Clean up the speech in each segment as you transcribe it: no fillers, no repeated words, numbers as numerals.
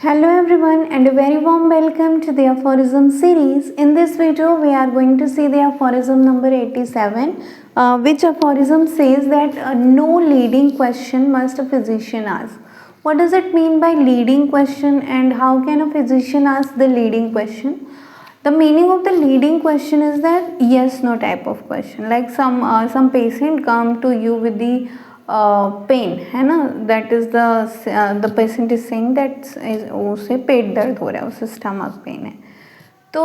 Hello everyone and a very warm welcome to the aphorism series. In this video we are going to see the aphorism number 87 which aphorism says that no leading question must a physician ask. What does it mean by leading question and how can a physician ask the leading question? The meaning of the leading question is that yes no type of question, like some patient come to you with the pain है ना, that is the patient is saying that उसे पेट दर्द हो रहा है, उसे stomach pain है। तो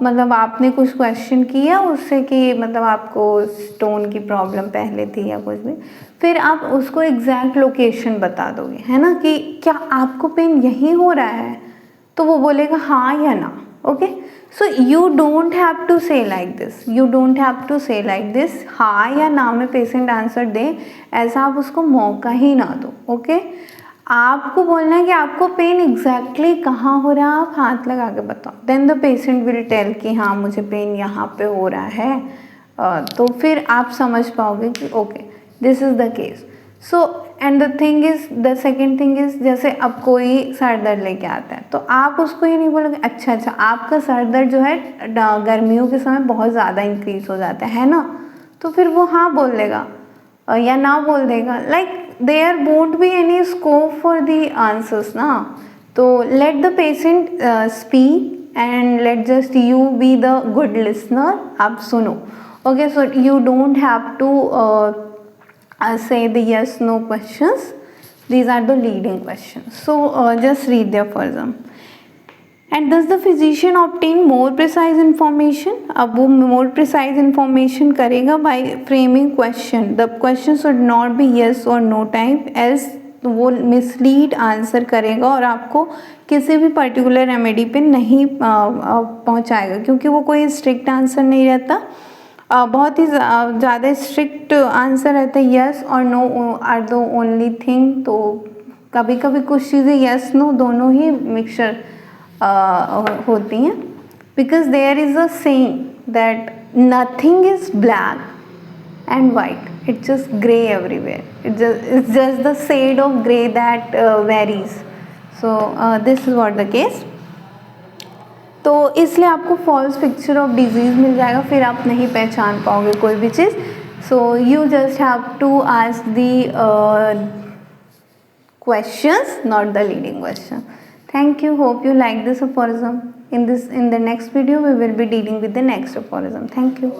मतलब आपने कुछ क्वेश्चन किया उससे कि मतलब आपको स्टोन की प्रॉब्लम पहले थी या कुछ भी, फिर आप उसको एग्जैक्ट लोकेशन बता दोगे है ना कि क्या आपको पेन यहीं हो रहा है, तो वो बोलेगा हाँ या ना। Okay, so you don't have to say like this, you don't have to say like this हाँ या ना में पेशेंट आंसर दे, ऐसा आप उसको मौका ही ना दो। ओके, आपको बोलना है कि आपको पेन एग्जैक्टली कहाँ हो रहा है, आप हाथ लगा के बताओ, then the patient will tell कि हाँ मुझे पेन यहाँ पे हो रहा है, तो फिर आप समझ पाओगे कि okay this is the case. So and the thing is, the second thing is, जैसे अब कोई सर दर्द लेके आता है तो आप उसको ये नहीं बोलोगे अच्छा आपका सर दर्द जो है गर्मियों के समय बहुत ज़्यादा इंक्रीज हो जाता है ना, तो फिर वो हाँ बोल देगा या ना बोल देगा, like there won't be any scope for the answers ना। तो let the patient speak and let just you be the good listener, आप सुनो। Okay, so you don't have to say the yes no questions, these are the leading questions. So just read the aphorism. And does the physician obtain more precise information? अब वो more precise information करेगा by framing question. The question should not be yes or no type, else वो mislead answer करेगा और आपको किसी भी particular remedy पे नहीं पहुंचाएगा, क्योंकि वो कोई स्ट्रिक्ट आंसर नहीं रहता। बहुत ही ज़्यादा स्ट्रिक्ट आंसर रहता है यस और no are the only thing, तो कभी कभी कुछ चीज़ें यस नो दोनों ही मिक्सचर होती हैं, because there is a saying that nothing is black and white, it's just grey everywhere, it's just the shade of grey that varies. So this is what the case. तो इसलिए आपको false picture of disease मिल जाएगा, फिर आप नहीं पहचान पाओगे कोई भी चीज़। So you just have to ask the questions, not the leading question. Thank you, hope you like this aphorism. In the next video we will be dealing with the next aphorism. Thank you.